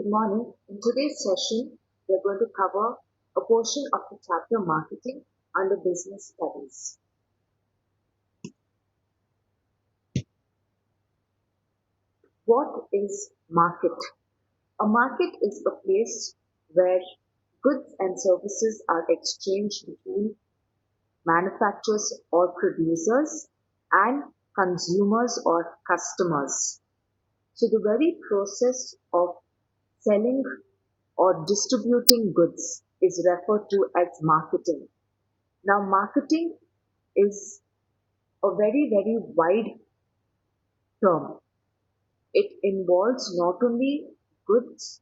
Good morning. In today's session, we are going to cover a portion of the chapter Marketing under Business Studies. What is market? A market is a place where goods and services are exchanged between manufacturers or producers and consumers or customers. So the very process of selling or distributing goods is referred to as marketing. Now, marketing is a very wide term. It involves not only goods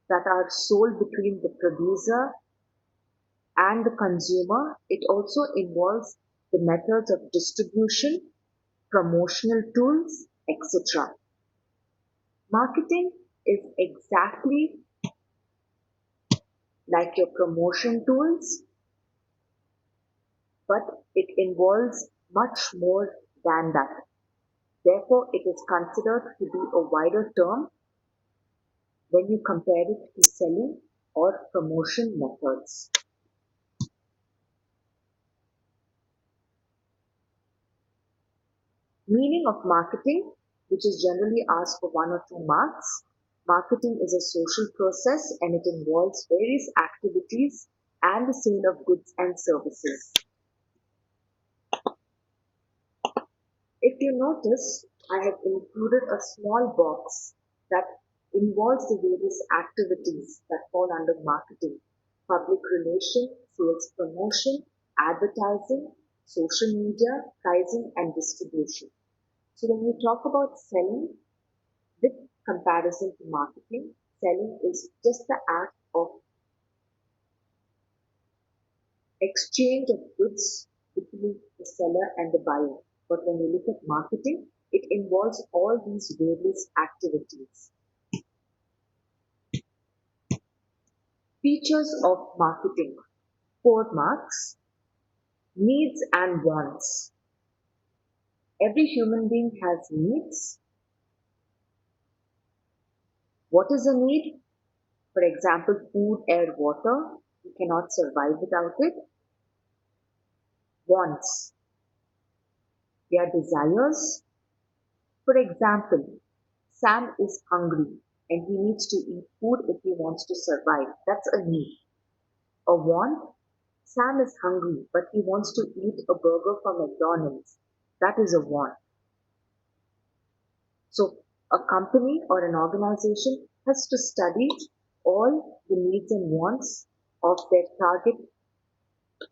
that are sold between the producer and the consumer, it also involves the methods of distribution, promotional tools, etc. Marketing is exactly like your promotion tools, but it involves much more than that. Therefore, it is considered to be a wider term when you compare it to selling or promotion methods. Meaning of marketing, which is generally asked for 1 or 2 marks. Marketing is a social process and it involves various activities and the sale of goods and services. If you notice, I have included a small box that involves the various activities that fall under marketing: public relations, sales promotion, advertising, social media, pricing, and distribution. So when we talk about selling, with comparison to marketing, selling is just the act of exchange of goods between the seller and the buyer. But when we look at marketing, it involves all these various activities. Features of marketing: 4 marks. Needs and wants. Every human being has needs. What is a need? For example, food, air, water. You cannot survive without it. Wants. They are desires. For example, Sam is hungry and he needs to eat food if he wants to survive. That's a need. A want: Sam is hungry but he wants to eat a burger from McDonald's. That is a want. So a company or an organization has to study all the needs and wants of their target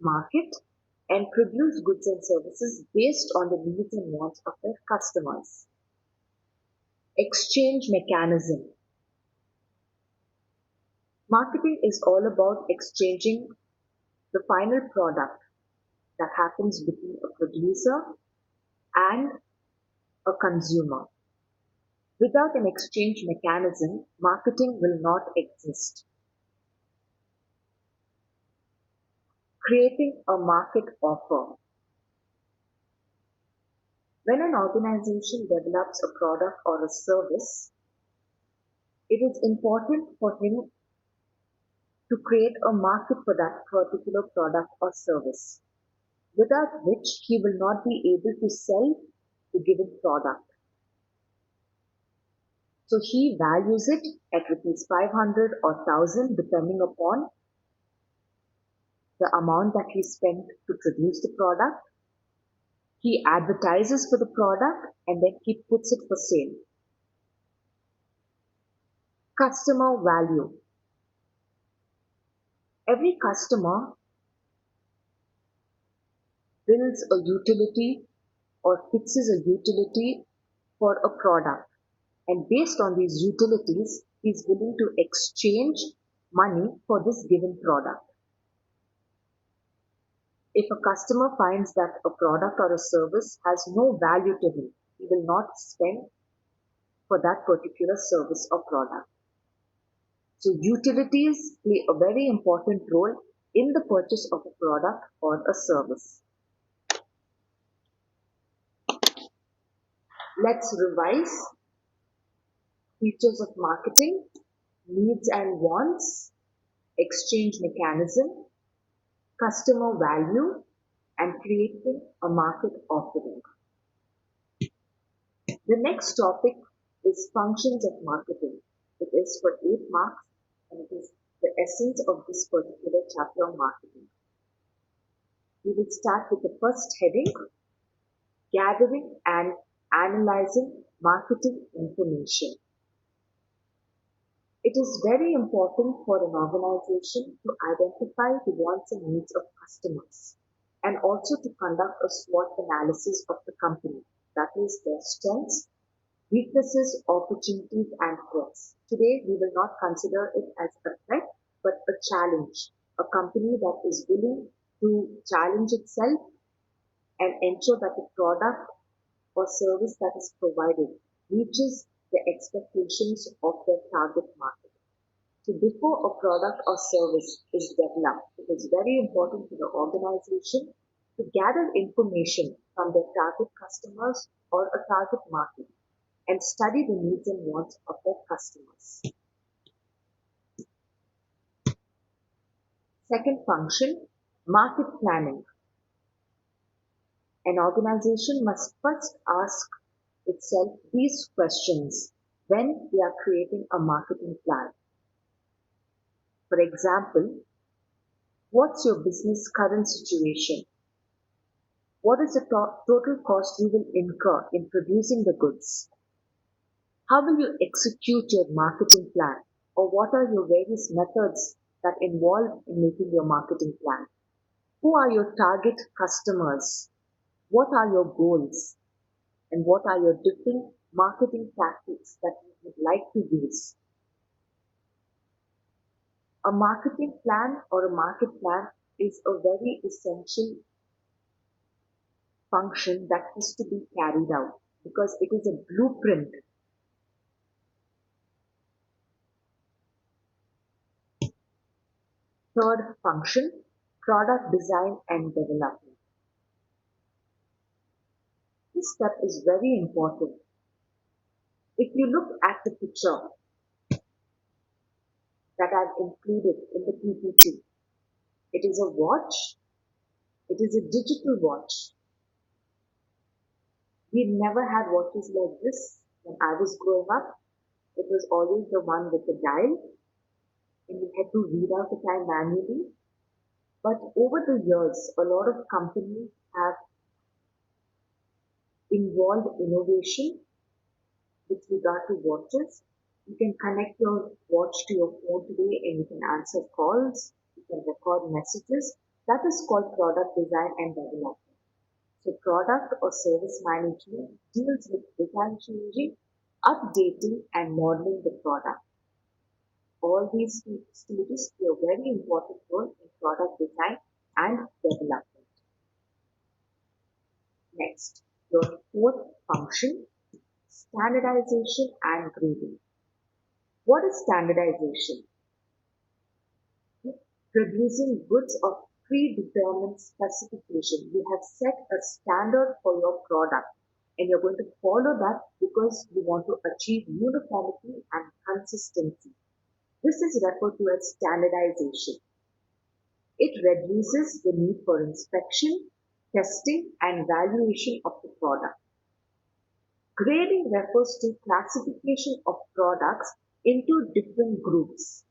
market and produce goods and services based on the needs and wants of their customers. Exchange mechanism. Marketing is all about exchanging the final product that happens between a producer and a consumer. Without an exchange mechanism, marketing will not exist. Creating a market offer. When an organization develops a product or a service, it is important for him to create a market for that particular product or service, without which he will not be able to sell the given product. So he values it at rupees 500 or 1000 depending upon the amount that he spent to produce the product. He advertises for the product and then he puts it for sale. Customer value. Every customer builds a utility or fixes a utility for a product, and based on these utilities, he is willing to exchange money for this given product. If a customer finds that a product or a service has no value to him, he will not spend for that particular service or product. So utilities play a very important role in the purchase of a product or a service. Let's revise. Features of marketing, needs and wants, exchange mechanism, customer value, and creating a market offering. The next topic is functions of marketing. It is for 8 marks and it is the essence of this particular chapter on marketing. We will start with the first heading, gathering and analyzing marketing information. It is very important for an organization to identify the wants and needs of customers and also to conduct a SWOT analysis of the company, that is, their strengths, weaknesses, opportunities, and threats. Today, we will not consider it as a threat but a challenge, a company that is willing to challenge itself and ensure that the product or service that is provided reaches the expectations of their target market. So before a product or service is developed, it is very important for the organization to gather information from their target customers or a target market and study the needs and wants of their customers. Second function, market planning. An organization must first ask itself these questions when we are creating a marketing plan. For example, what's your business current situation? What is the total cost you will incur in producing the goods? How will you execute your marketing plan? Or what are your various methods that involve in making your marketing plan? Who are your target customers? What are your goals? And what are your different marketing tactics that you would like to use? A marketing plan or a market plan is a very essential function that has to be carried out because it is a blueprint. Third function, product design and development. This step is very important. If you look at the picture that I've included in the PPT, it is a watch. It is a digital watch. We never had watches like this when I was growing up. It was always the one with the dial, and we had to read out the time manually. But over the years, a lot of companies have involved innovation with regard to watches. You can connect your watch to your phone today and you can answer calls, you can record messages. That is called product design and development. So product or service management deals with design changing, updating and modeling the product. All these stages play a very important role in product design and development. Next, your fourth function, standardization and grading. What is standardization? Producing goods of predetermined specification. You have set a standard for your product and you're going to follow that because you want to achieve uniformity and consistency. This is referred to as standardization. It reduces the need for inspection, testing, and valuation of the product. Grading refers to classification of products into different groups.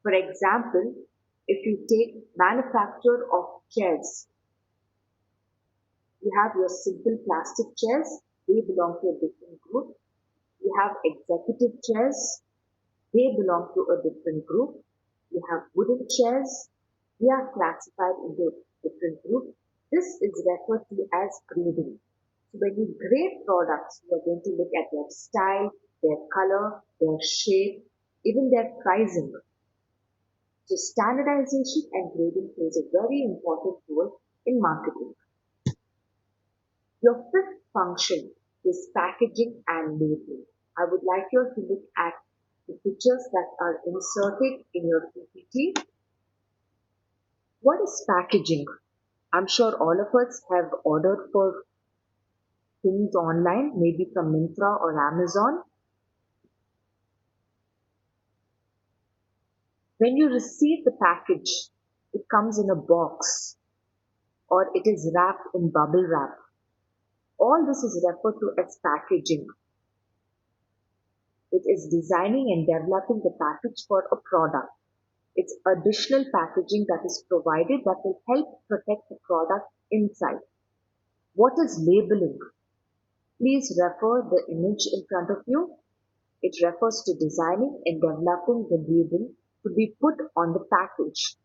For example, if you take manufacture of chairs, you have your simple plastic chairs, they belong to a different group. You have executive chairs, they belong to a different group. You have wooden chairs, they are classified into a different group. This is referred to as grading. So when you grade products, you are going to look at their style, their color, their shape, even their pricing. So standardization and grading plays a very important role in marketing. Your fifth function is packaging and labeling. I would like you to look at the pictures that are inserted in your PPT. What is packaging? I'm sure all of us have ordered for things online, maybe from Myntra or Amazon. When you receive the package, it comes in a box or it is wrapped in bubble wrap. All this is referred to as packaging. It is designing and developing the package for a product. It's additional packaging that is provided that will help protect the product inside. What is labeling? Please refer the image in front of you. It refers to designing and developing the label to be put on the package.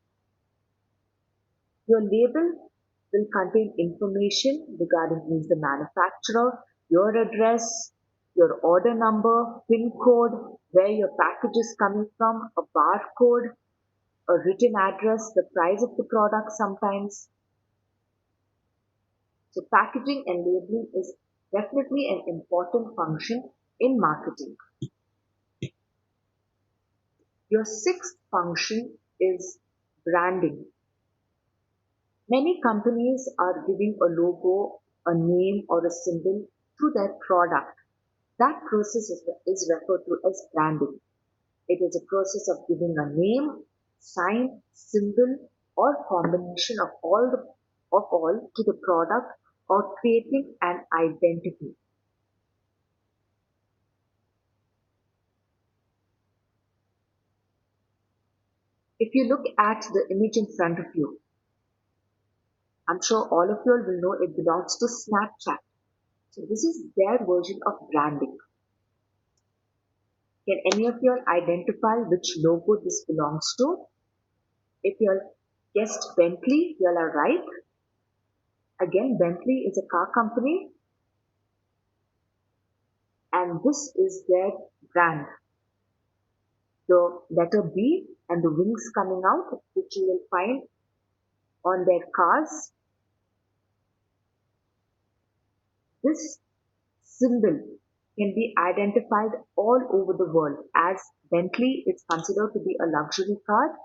Your label will contain information regarding who is the manufacturer, your address, your order number, PIN code, where your package is coming from, a barcode, a written address, the price of the product sometimes. So packaging and labeling is definitely an important function in marketing. Your sixth function is branding. Many companies are giving a logo, a name, or a symbol to their product. That process is referred to as branding. It is a process of giving a name, sign, symbol, or combination of all to the product or creating an identity. If you look at the image in front of you, I'm sure all of you will know it belongs to Snapchat. So this is their version of branding. Can any of you identify which logo this belongs to? If you guessed Bentley, you are right. Again, Bentley is a car company and this is their brand. The letter B and the wings coming out, which you will find on their cars. This symbol can be identified all over the world as Bentley is considered to be a luxury car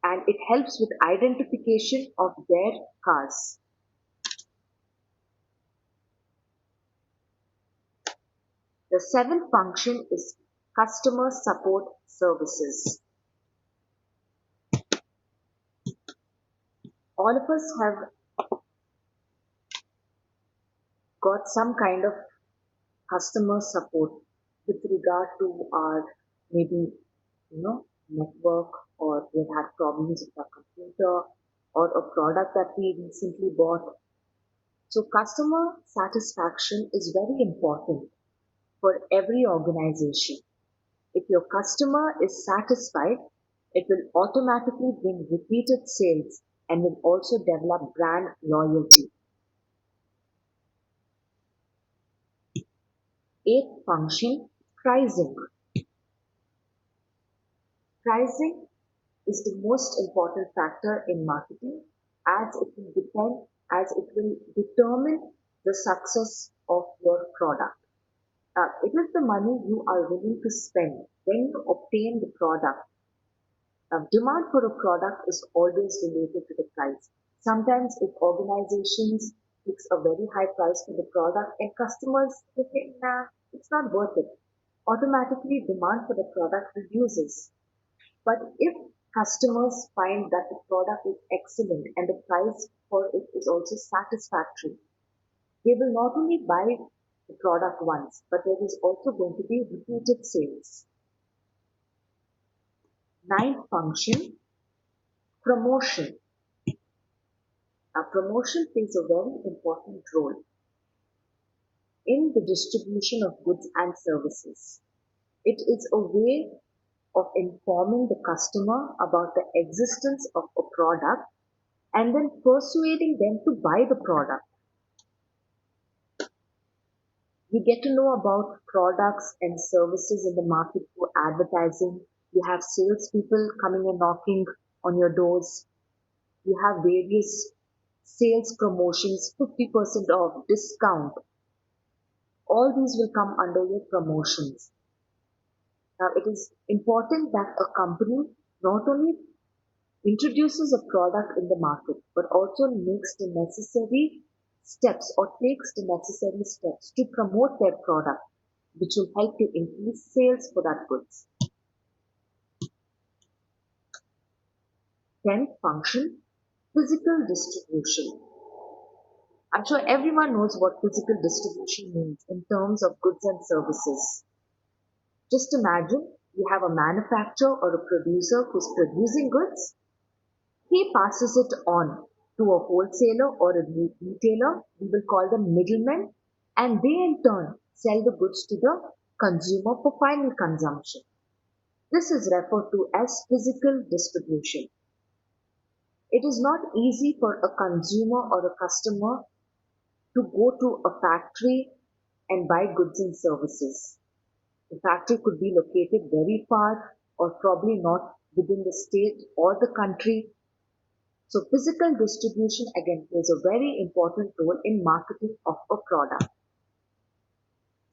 and it helps with identification of their cars. The seventh function is customer support services. All of us have got some kind of customer support with regard to our maybe network, or we've had problems with our computer or a product that we recently bought. So customer satisfaction is very important for every organization. If your customer is satisfied, it will automatically bring repeated sales and will also develop brand loyalty. Eighth function, pricing. Pricing is the most important factor in marketing as it will determine the success of your product. It is the money you are willing to spend when you obtain the product. Demand for a product is always related to the price. Sometimes if organizations fix a very high price for the product and customers think, nah, it's not worth it, automatically demand for the product reduces. But if customers find that the product is excellent and the price for it is also satisfactory, they will not only buy the product once, but there is also going to be repeated sales. Ninth function, promotion. Now, promotion plays a very important role in the distribution of goods and services. It is a way of informing the customer about the existence of a product and then persuading them to buy the product. You get to know about products and services in the market through advertising. You have salespeople coming and knocking on your doors. You have various sales promotions, 50% off, discount. All these will come under your promotions. Now, it is important that a company not only introduces a product in the market, but also makes the necessary steps or takes the necessary steps to promote their product, which will help to increase sales for that goods. Tenth function, physical distribution. I'm sure everyone knows what physical distribution means in terms of goods and services. Just imagine you have a manufacturer or a producer who's producing goods. He passes it on to a wholesaler or a retailer. We will call them middlemen, and they in turn sell the goods to the consumer for final consumption. This is referred to as physical distribution. It is not easy for a consumer or a customer to go to a factory and buy goods and services. The factory could be located very far or probably not within the state or the country. So physical distribution again plays a very important role in marketing of a product.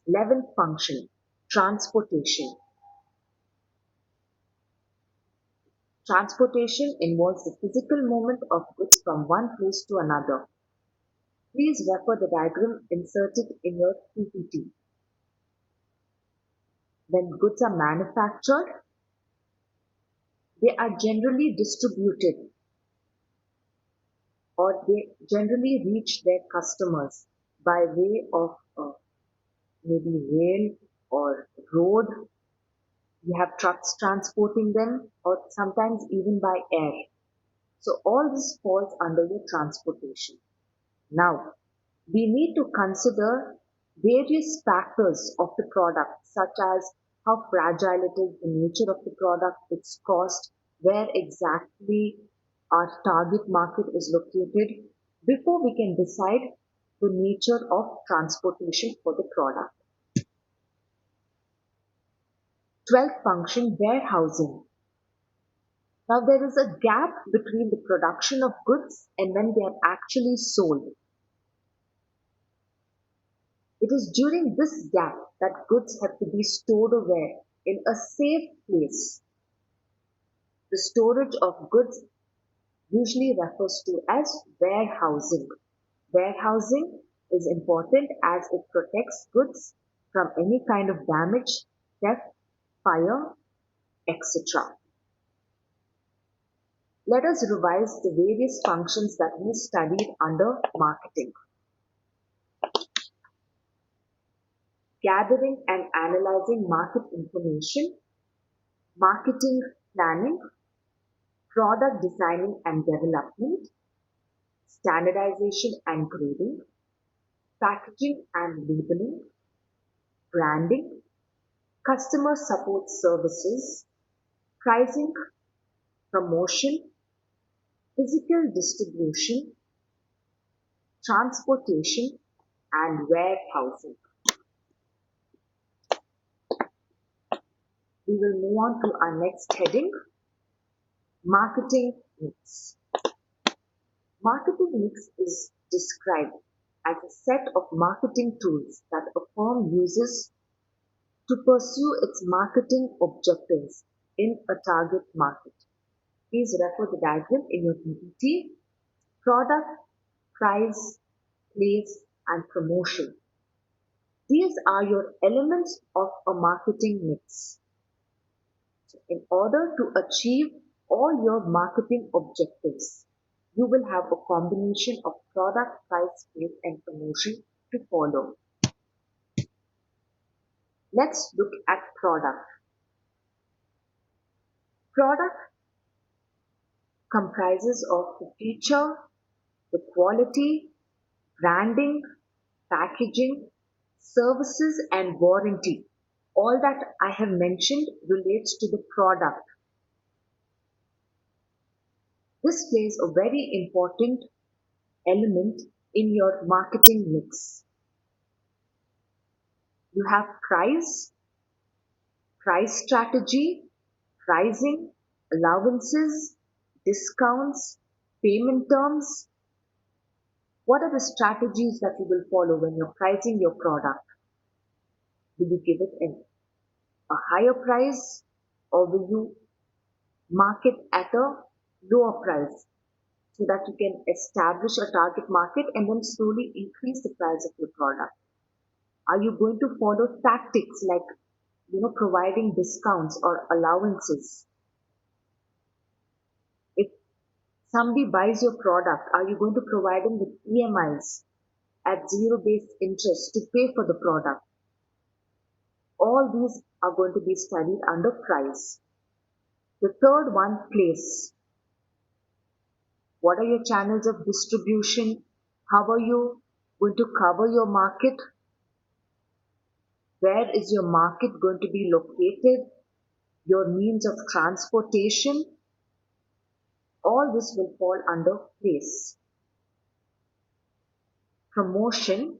11th function, transportation. Transportation involves the physical movement of goods from one place to another. Please refer the diagram inserted in your PPT. When goods are manufactured, they are generally distributed or they generally reach their customers by way of maybe rail or road. You have trucks transporting them or sometimes even by air. So all this falls under your transportation. Now, we need to consider various factors of the product, such as how fragile it is, the nature of the product, its cost, where exactly our target market is located, before we can decide the nature of transportation for the product. 12th function, warehousing. Now, there is a gap between the production of goods and when they are actually sold. It is during this gap that goods have to be stored away in a safe place. The storage of goods usually refers to as warehousing. Warehousing is important as it protects goods from any kind of damage, theft, fire, etc. Let us revise the various functions that we studied under marketing. Gathering and analyzing market information, marketing planning, product designing and development, standardization and grading, packaging and labeling, branding, customer support services, pricing, promotion, physical distribution, transportation, and warehousing. We will move on to our next heading, marketing mix. Marketing mix is described as a set of marketing tools that a firm uses to pursue its marketing objectives in a target market. Please refer the diagram in your PPT. Product, price, place, and promotion. These are your elements of a marketing mix. So in order to achieve all your marketing objectives, you will have a combination of product, price, place, and promotion to follow. Let's look at product. Product comprises of the feature, the quality, branding, packaging, services and warranty. All that I have mentioned relates to the product. This plays a very important element in your marketing mix. You have price strategy, pricing, allowances, discounts, payment terms. What are the strategies that you will follow when you're pricing your product? Will you give it a higher price or will you market at a lower price so that you can establish a target market and then slowly increase the price of your product? Are you going to follow tactics like providing discounts or allowances? If Somebody buys your product, are you going to provide them with EMIs at zero based interest to pay for the product? All these are going to be studied under price. The third one, place. What are your channels of distribution? How are you going to cover your market? Where is your market going to be located? Your means of transportation? All this will fall under place. Promotion.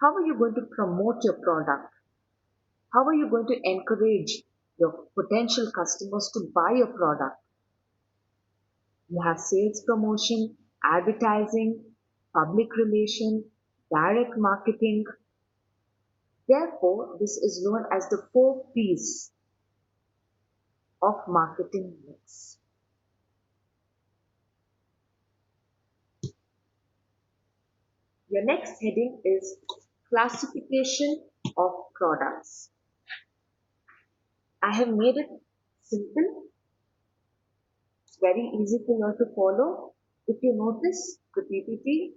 How are you going to promote your product? How are you going to encourage your potential customers to buy your product? You have sales promotion, advertising, public relation, direct marketing. Therefore, this is known as the 4 P's of marketing mix. Your next heading is classification of products. I have made it simple. It's very easy for you to follow. If you notice the PPT,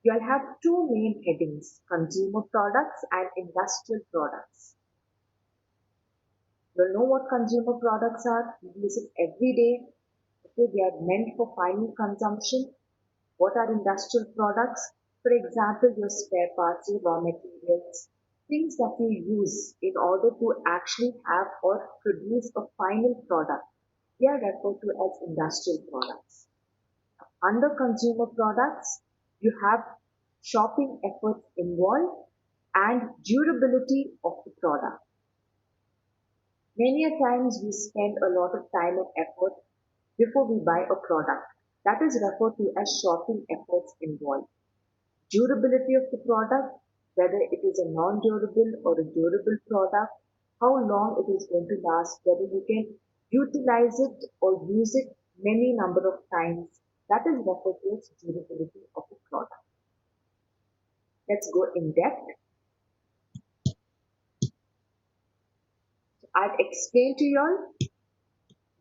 you'll have two main headings, consumer products and industrial products. You'll know what consumer products are. You use it every day. Okay, they are meant for final consumption. What are industrial products? For example, your spare parts, your raw materials, things that you use in order to actually have or produce a final product. They are referred to as industrial products. Under consumer products, you have shopping efforts involved and durability of the product. Many a times we spend a lot of time and effort before we buy a product. That is referred to as shopping efforts involved. Durability of the product, whether it is a non-durable or a durable product, how long it is going to last, whether you can utilize it or use it many number of times, that is referred to as durability of the product. Let's go in depth. I've explained to you all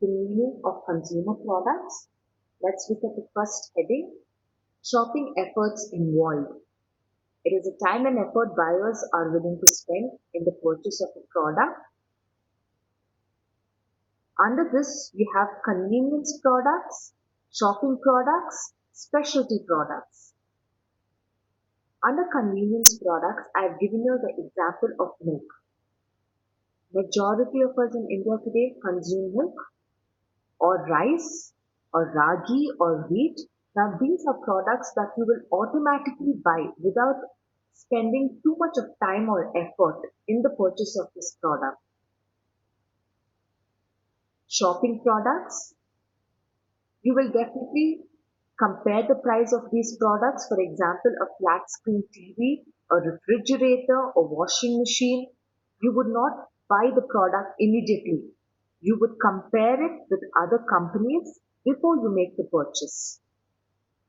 the meaning of consumer products. Let's look at the first heading, shopping efforts involved. It is a time and effort buyers are willing to spend in the purchase of a product. Under this, you have convenience products, shopping products, specialty products. Under convenience products, I have given you the example of milk. Majority of us in India today consume milk or rice or ragi or wheat. Now these are products that you will automatically buy without spending too much of time or effort in the purchase of this product. Shopping products, you will definitely compare the price of these products. For example, a flat screen TV, a refrigerator, a washing machine. You would not buy the product immediately. You would compare it with other companies before you make the purchase.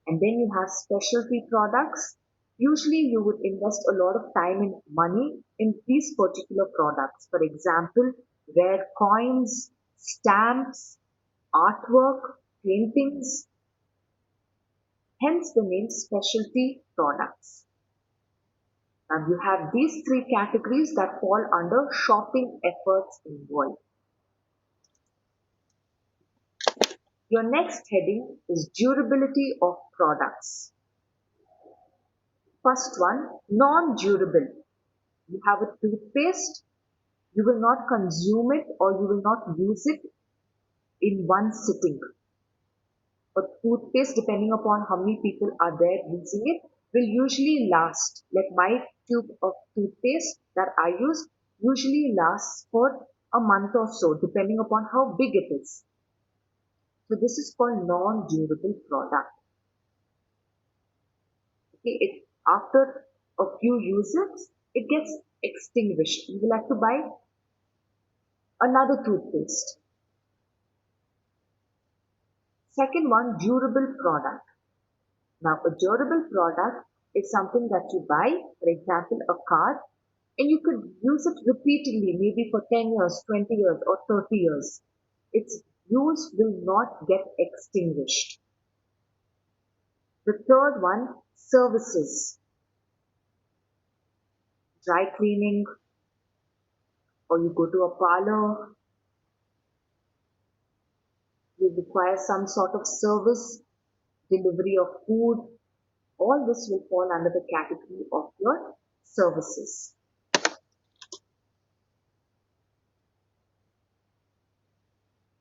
And then you have specialty products. Usually you would invest a lot of time and money in these particular products. For example, rare coins, stamps, artwork, paintings. Hence the name specialty products. And you have these three categories that fall under shopping efforts involved. Your next heading is durability of products. First one, non-durable. You have a toothpaste, you will not consume it or you will not use it in one sitting. A toothpaste, depending upon how many people are there using it, will usually last. Like my tube of toothpaste that I use usually lasts for a month or so, depending upon how big it is. So this is called non-durable product. Okay, after a few uses, it gets extinguished. You will have to buy another toothpaste. Second one, durable product. Now, a durable product is something that you buy, for example, a car, and you could use it repeatedly, maybe for 10 years, 20 years, or 30 years. It's rules will not get extinguished. The third one, services, dry cleaning, or you go to a parlor, you require some sort of service, delivery of food, all this will fall under the category of your services.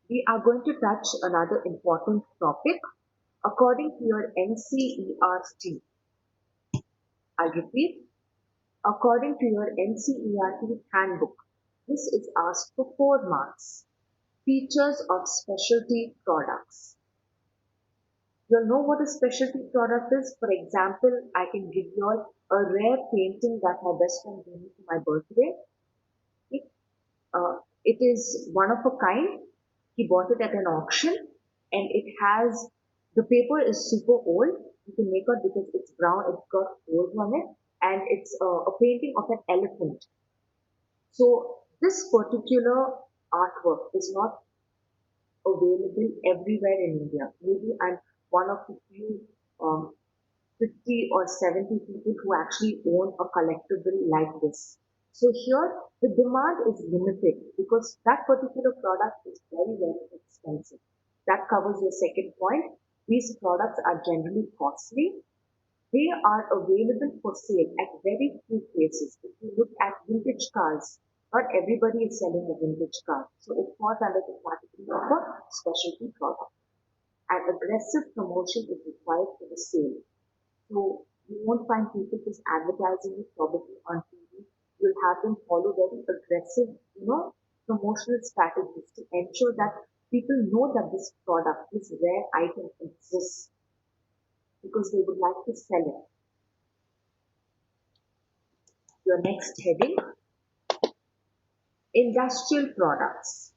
We are going to touch another important topic. According to your NCERT, I repeat, according to your NCERT handbook, this is asked for 4 marks. Features of specialty products. You'll know what a specialty product is. For example, I can give you all a rare painting that my best friend gave me for my birthday. It, it is one of a kind. He bought it at an auction and it has, the paper is super old. You can make out because it's brown, it's got holes on it, and it's a painting of an elephant. So this particular artwork is not available everywhere in India. Maybe I'm one of the few 50 or 70 people who actually own a collectible like this. So here the demand is limited because that particular product is very, very expensive. That covers your second point. These products are generally costly. They are available for sale at very few places. If you look at vintage cars, not everybody is selling a vintage car. So it falls under the category of a specialty product. And aggressive promotion is required for the sale. So you won't find people just advertising it probably on TV. You'll have them follow very aggressive, promotional strategies to ensure that people know that this product, this rare item exists because they would like to sell it. Your next heading, industrial products.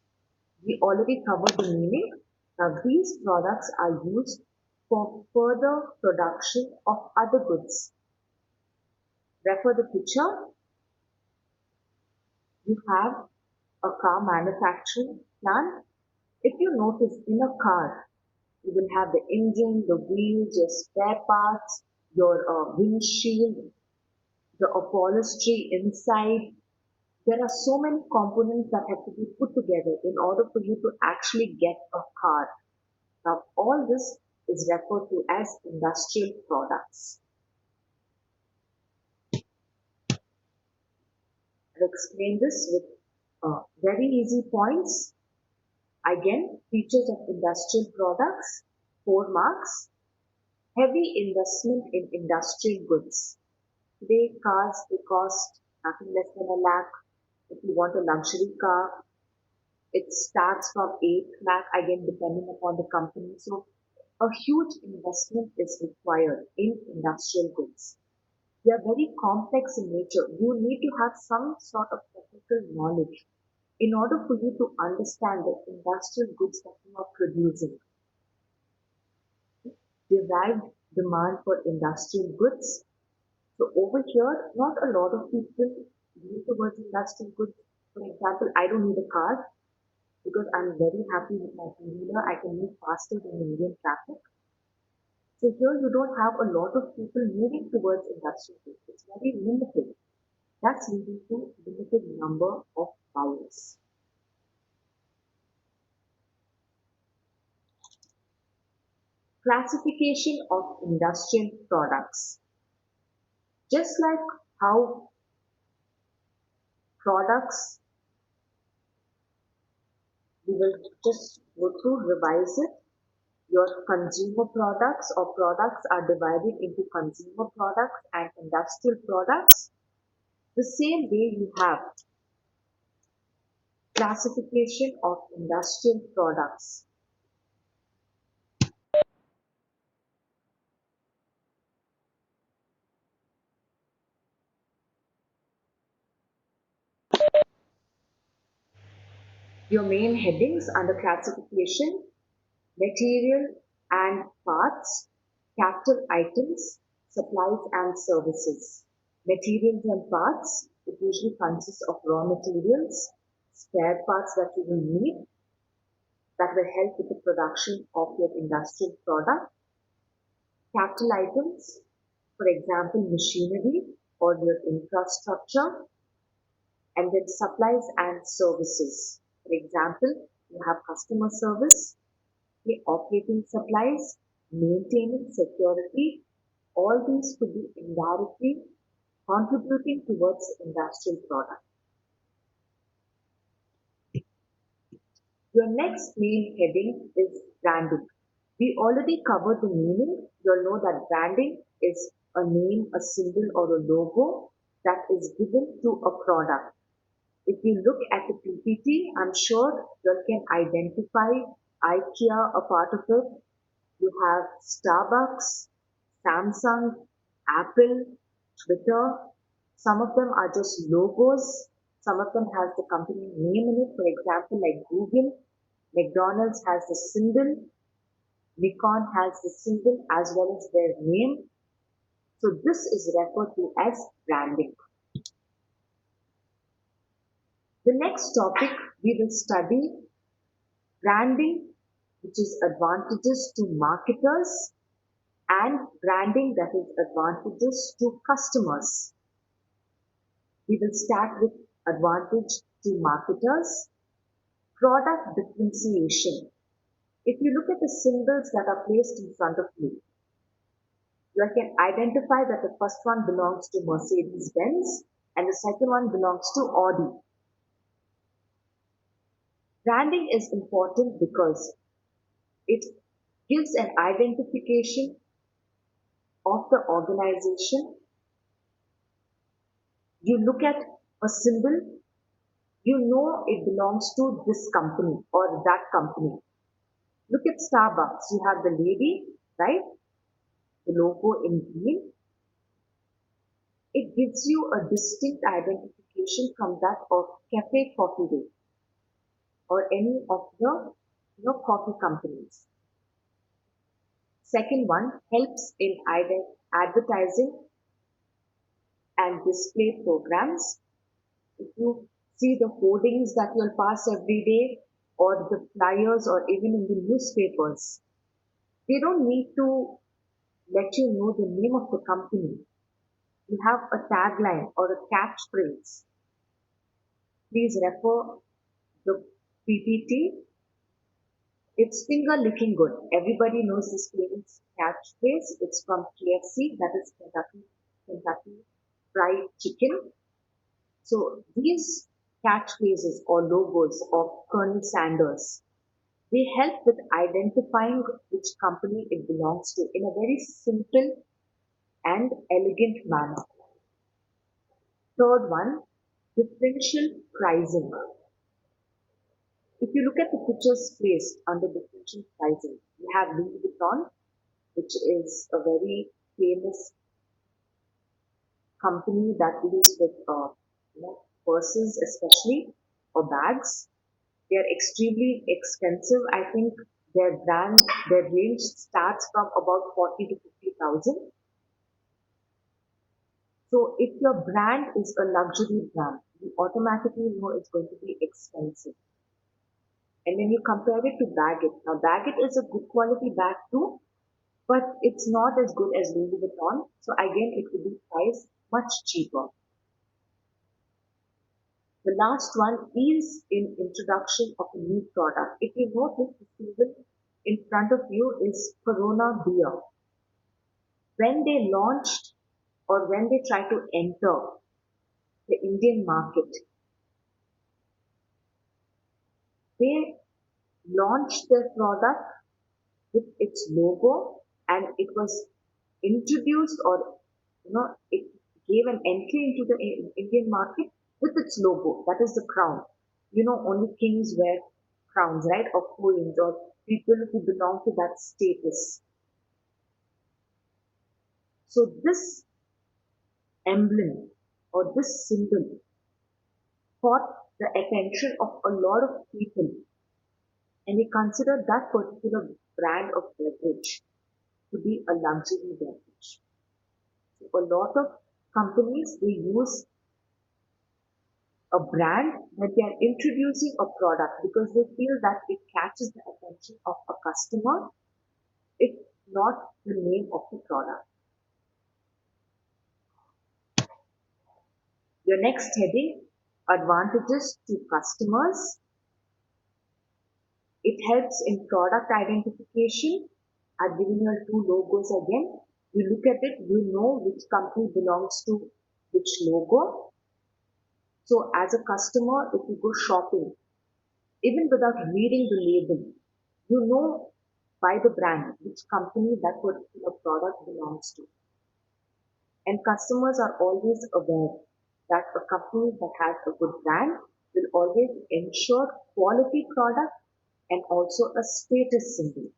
We already covered the meaning. Now these products are used for further production of other goods. Refer the picture. You have a car manufacturing plant. If you notice in a car, you will have the engine, the wheels, your spare parts, your windshield, the upholstery inside. There are so many components that have to be put together in order for you to actually get a car. Now, all this is referred to as industrial products. I'll explain this with very easy points. Again, features of industrial products, 4 marks. Heavy investment in industrial goods. Today, cars, they cost nothing less than a lakh. If you want a luxury car, it starts from 8 lakh, again, depending upon the company. So, a huge investment is required in industrial goods. They are very complex in nature. You need to have some sort of technical knowledge in order for you to understand the industrial goods that you are producing. Derived demand for industrial goods. So over here, not a lot of people lean towards industrial goods. For example, I don't need a car because I'm very happy with my two-wheeler. I can move faster than Indian traffic. So here you don't have a lot of people moving towards industrial goods. It's very limited. That's leading to limited number of buyers. Classification of industrial products. Just like how products, we will just go through, revise it. Your consumer products or products are divided into consumer products and industrial products. The same way you have classification of industrial products. Your main headings under classification, material and parts, capital items, supplies and services. Materials and parts, it usually consists of raw materials, spare parts that you will need, that will help with the production of your industrial product. Capital items, for example, machinery or your infrastructure, and then supplies and services. For example, you have customer service, the operating supplies, maintaining security. All these could be indirectly contributing towards industrial product. Your next main heading is branding. We already covered the meaning. You'll know that branding is a name, a symbol, or a logo that is given to a product. If you look at the PPT, I'm sure you can identify IKEA, a part of it. You have Starbucks, Samsung, Apple, Twitter. Some of them are just logos. Some of them has the company name in it. For example, like Google, McDonald's has the symbol, Nikon has the symbol as well as their name. So this is referred to as branding. The next topic we will study branding, which is advantages to marketers, and branding that is advantages to customers. We will start with advantage to marketers. Product differentiation. If you look at the symbols that are placed in front of you, you can identify that the first one belongs to Mercedes-Benz and the second one belongs to Audi. Branding is important because it gives an identification of the organization. You look at a symbol, you know it belongs to this company or that company. Look at Starbucks. You have the lady, right? The logo in green. It gives you a distinct identification from that of Cafe Coffee Day or any of the coffee companies. Second one helps in advertising and display programs. If you see the hoardings that you'll pass every day or the flyers or even in the newspapers, they don't need to let you know the name of the company. You have a tagline or a catchphrase. Please refer the PPT. It's finger licking good. Everybody knows this famous catchphrase. It's from KFC, that is Kentucky Fried Chicken. So these catchphrases or logos of Colonel Sanders, they help with identifying which company it belongs to in a very simple and elegant manner. Third one, differential pricing. If you look at the pictures placed under differential pricing, you have Louis Vuitton, which is a very famous company that deals with purses especially or bags. They are extremely expensive. I think their range starts from about 40 to 50,000. So if your brand is a luxury brand, you automatically know it's going to be expensive. And when you compare it to Baggett, now Baggett is a good quality bag too, but it's not as good as Louis Vuitton. So again, it will be priced much cheaper. The last one is in introduction of a new product. If you notice, the symbol in front of you is Corona beer. When they launched or when they tried to enter the Indian market, they launched their product with its logo and it was introduced or it gave an entry into the Indian market with its logo. That is the crown. Only kings wear crowns, right? Or queens or people who belong to that status. So this emblem or this symbol caught the attention of a lot of people and they considered that particular brand of beverage to be a luxury beverage. So a lot of companies, they use a brand when they are introducing a product because they feel that it catches the attention of a customer, it's not the name of the product. Your next heading, advantages to customers. It helps in product identification. I've given you two logos again. You look at it, you know which company belongs to which logo. So as a customer, if you go shopping, even without reading the label, you know by the brand which company that particular product belongs to. And customers are always aware that a company that has a good brand will always ensure quality product and also a status symbol.